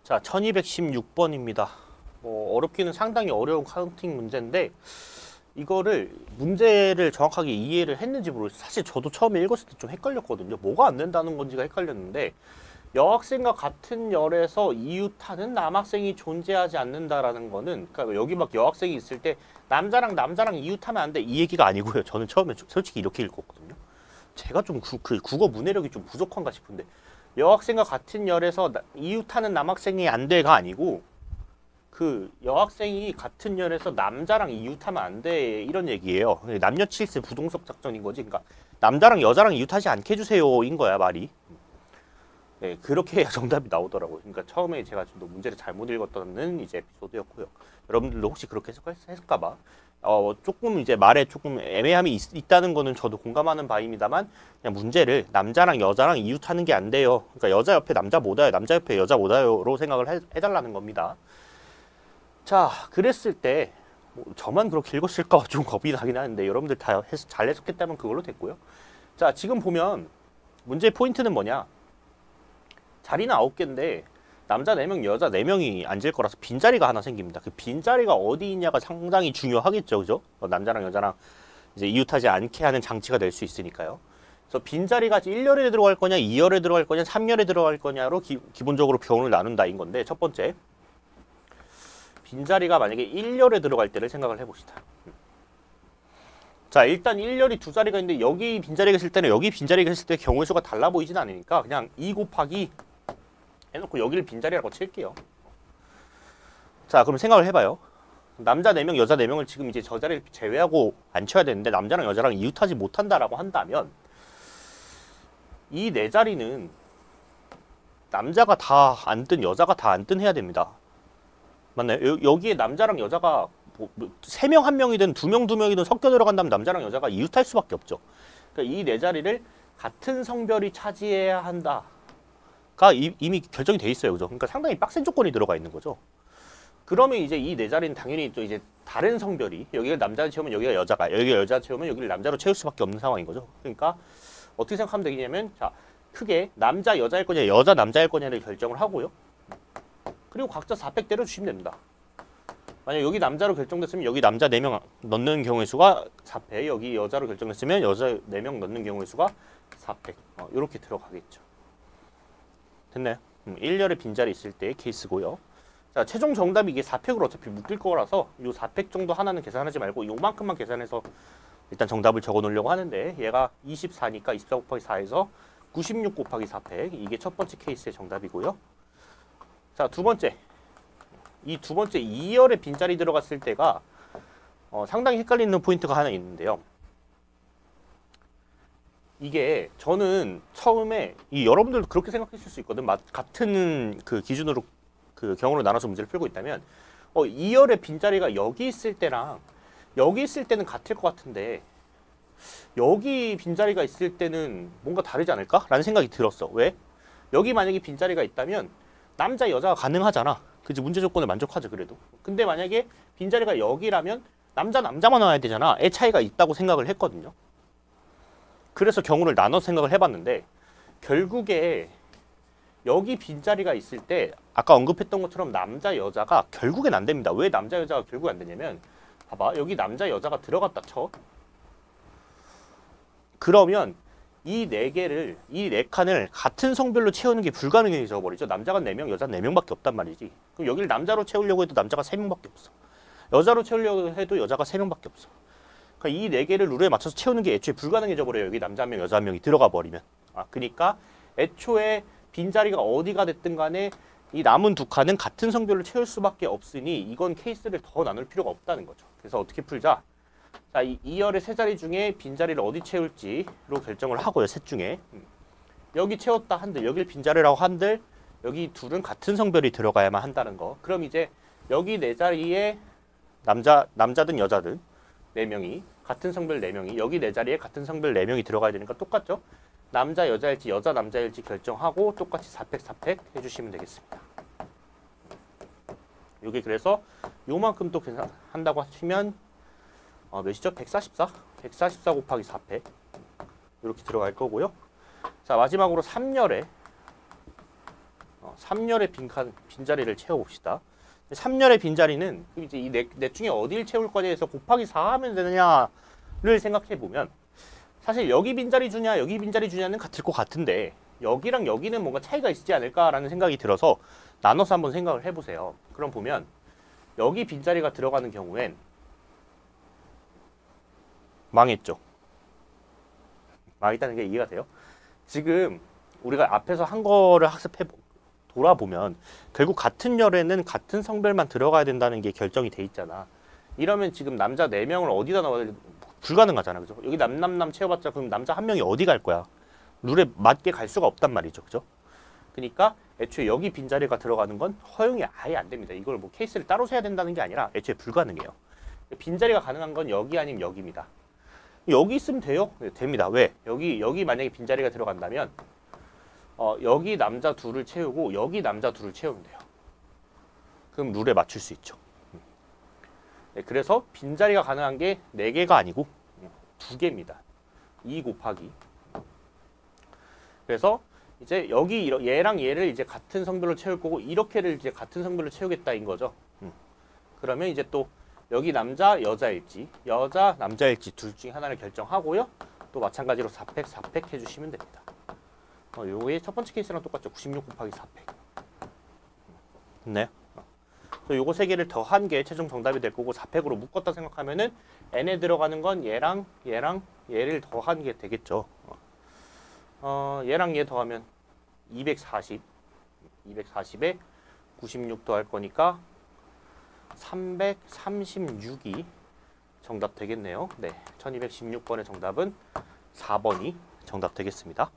자, 1216번입니다. 어렵기는 상당히 어려운 카운팅 문제인데 이거를 문제를 정확하게 이해를 했는지 모르겠어요. 사실 저도 처음에 읽었을 때 좀 헷갈렸거든요. 뭐가 안 된다는 건지가 헷갈렸는데 여학생과 같은 열에서 이웃하는 남학생이 존재하지 않는다라는 거는, 그러니까 여기 막 여학생이 있을 때 남자랑 이웃하면 안 돼, 이 얘기가 아니고요. 저는 처음에 솔직히 이렇게 읽었거든요. 제가 좀 국어 문해력이 좀 부족한가 싶은데, 여학생과 같은 열에서 이웃하는 남학생이 안 돼가 아니고, 그 여학생이 같은 열에서 남자랑 이웃하면 안 돼, 이런 얘기예요. 남녀 칠세 부동석 작전인 거지. 그러니까 남자랑 여자랑 이웃하지 않게 해주세요인 거야, 말이. 네, 그렇게 해야 정답이 나오더라고요. 그러니까 처음에 제가 좀 문제를 잘못 읽었다는 이제 에피소드였고요. 여러분들도 혹시 그렇게 했을까봐 조금 이제 말에 조금 애매함이 있다는 거는 저도 공감하는 바입니다만, 그냥 문제를 남자랑 여자랑 이웃하는 게 안 돼요. 그러니까 여자 옆에 남자 못 와요, 남자 옆에 여자 못 와요로 생각을 해달라는 겁니다. 자, 그랬을 때 저만 그렇게 읽었을까 좀 겁이 나긴 하는데 여러분들 다 잘 해석했다면 그걸로 됐고요. 자, 지금 보면 문제의 포인트는 뭐냐? 자리는 9개인데 남자 4명, 여자 4명이 앉을 거라서 빈자리가 하나 생깁니다. 그 빈자리가 어디 있냐가 상당히 중요하겠죠, 그죠? 남자랑 여자랑 이제 이웃하지 않게 하는 장치가 될 수 있으니까요. 그래서 빈자리가 1열에 들어갈 거냐, 2열에 들어갈 거냐, 3열에 들어갈 거냐로 기본적으로 병원을 나눈다인 건데, 첫 번째, 빈자리가 만약에 1열에 들어갈 때를 생각을 해봅시다. 자, 일단 1열이 두 자리가 있는데 여기 빈자리가 있을 때는 여기 빈자리가 있을 때 경우의 수가 달라 보이진 않으니까 그냥 2 곱하기 해놓고 여기를 빈자리라고 칠게요. 자, 그럼 생각을 해봐요. 남자 4명, 여자 4명을 지금 이제 저 자리를 제외하고 앉혀야 되는데 남자랑 여자랑 이웃하지 못한다라고 한다면 이 4자리는 남자가 다 앉든 여자가 다 앉든 해야 됩니다. 맞나요? 여기에 남자랑 여자가 3명 1명이든 2명 2명이든 섞여 들어간다면 남자랑 여자가 이웃할 수밖에 없죠. 그러니까 이 4자리를 같은 성별이 차지해야 한다가 이미 결정이 돼 있어요. 그죠? 그러니까 상당히 빡센 조건이 들어가 있는 거죠. 그러면 이제 이 4자리는 당연히 또 이제 다른 성별이, 여기를 남자로 채우면 여기가 여자가, 여기가 여자 채우면 여기를 남자로 채울 수밖에 없는 상황인 거죠. 그러니까 어떻게 생각하면 되겠냐면, 자, 크게 남자 여자일 거냐 여자 남자일 거냐를 결정을 하고요. 그리고 각자 4팩 때려주시면 됩니다. 만약 여기 남자로 결정됐으면 여기 남자 4명 넣는 경우의 수가 4팩, 여기 여자로 결정됐으면 여자 4명 넣는 경우의 수가 4팩. 이렇게 들어가겠죠. 됐나요? 1열에 빈자리 있을 때의 케이스고요. 자, 최종 정답이 이게 4팩으로 어차피 묶일 거라서 이 4팩 정도 하나는 계산하지 말고 요만큼만 계산해서 일단 정답을 적어 놓으려고 하는데, 얘가 24니까 24 곱하기 4에서 96 곱하기 4팩, 이게 첫 번째 케이스의 정답이고요. 자, 두 번째. 이 두 번째 2열에 빈자리 들어갔을 때가 상당히 헷갈리는 포인트가 하나 있는데요. 이게 저는 처음에 여러분들도 그렇게 생각하실 수 있거든. 같은 그 기준으로 그 경우로 나눠서 문제를 풀고 있다면 2열에 빈자리가 여기 있을 때랑 여기 있을 때는 같을 것 같은데 여기 빈자리가 있을 때는 뭔가 다르지 않을까? 라는 생각이 들었어. 왜? 여기 만약에 빈자리가 있다면 남자 여자가 가능하잖아. 그치? 문제 조건을 만족하죠, 그래도. 근데 만약에 빈자리가 여기라면 남자만 와야 되잖아. 애 차이가 있다고 생각을 했거든요. 그래서 경우를 나눠서 생각을 해봤는데 결국에 여기 빈자리가 있을 때 아까 언급했던 것처럼 남자 여자가 결국엔 안 됩니다. 왜 남자 여자가 결국에 안 되냐면, 봐봐, 여기 남자 여자가 들어갔다 쳐. 그러면 이 4개를, 이 4칸을 같은 성별로 채우는 게 불가능해져 버리죠. 남자가 4명, 여자 4명밖에 없단 말이지. 그럼 여기를 남자로 채우려고 해도 남자가 3명밖에 없어. 여자로 채우려고 해도 여자가 3명밖에 없어. 그러니까 이 4개를 룰에 맞춰서 채우는 게 애초에 불가능해져 버려요. 여기 남자 1명, 여자 1명이 들어가 버리면. 그러니까 애초에 빈자리가 어디가 됐든 간에 이 남은 2칸은 같은 성별로 채울 수밖에 없으니 이건 케이스를 더 나눌 필요가 없다는 거죠. 그래서 어떻게 풀자? 자, 이 2열의 3자리 중에 빈자리를 어디 채울지로 결정을 하고요. 셋 중에. 여기 채웠다 한들, 여길 빈자리라고 한들 여기 둘은 같은 성별이 들어가야만 한다는 거. 그럼 이제 여기 4자리에 남자든 여자든 4명이, 같은 성별 4명이, 여기 4자리에 같은 성별 4명이 들어가야 되니까 똑같죠? 남자 여자일지 여자 남자일지 결정하고 똑같이 4팩 4팩 해주시면 되겠습니다. 여기 그래서 요만큼 또 계산한다고 하시면 몇이죠? 144? 144 곱하기 4팩 이렇게 들어갈 거고요. 자, 마지막으로 3열에 3열의 빈자리를 채워봅시다. 3열의 빈자리는 이제 이 넷 중에 어디를 채울 거냐에서 곱하기 4 하면 되느냐를 생각해 보면 사실 여기 빈자리 주냐 여기 빈자리 주냐는 같을 것 같은데 여기랑 여기는 뭔가 차이가 있지 않을까라는 생각이 들어서 나눠서 한번 생각을 해보세요. 그럼 보면 여기 빈자리가 들어가는 경우엔 망했죠. 망했다는 게 이해가 돼요? 지금 우리가 앞에서 한 거를 학습해 돌아보면 결국 같은 열에는 같은 성별만 들어가야 된다는 게 결정이 돼 있잖아. 이러면 지금 남자 4명을 어디다 넣어야 불가능하잖아. 그죠? 여기 남남남 채워봤자 그럼 남자 1명이 어디 갈 거야? 룰에 맞게 갈 수가 없단 말이죠. 그죠? 그러니까 애초에 여기 빈자리가 들어가는 건 허용이 아예 안 됩니다. 이걸 뭐 케이스를 따로 세야 된다는 게 아니라 애초에 불가능해요. 빈자리가 가능한 건 여기 아니면 여기입니다. 여기 있으면 돼요? 네, 됩니다. 왜? 여기 만약에 빈자리가 들어간다면 여기 남자 둘을 채우고 여기 남자 둘을 채우면 돼요. 그럼 룰에 맞출 수 있죠. 네, 그래서 빈자리가 가능한 게 4개가 아니고 2개입니다. 2 곱하기. 그래서 이제 여기 얘랑 얘를 이제 같은 성별로 채울 거고 이렇게를 이제 같은 성별로 채우겠다인 거죠. 그러면 이제 또 여기 남자 여자일지 여자 남자일지 둘 중에 하나를 결정하고요. 또 마찬가지로 4팩 4팩 해주시면 됩니다. 요게 첫 번째 케이스랑 똑같죠. 96 곱하기 4팩. 네. 요거 3개를 더한 게 최종 정답이 될 거고 4팩으로 묶었다 생각하면은 n에 들어가는 건 얘랑 얘를 더한 게 되겠죠. 얘랑 얘 더하면 240. 240에 96 더할 거니까 336이 정답 되겠네요. 네. 1216번의 정답은 4번이 정답 되겠습니다.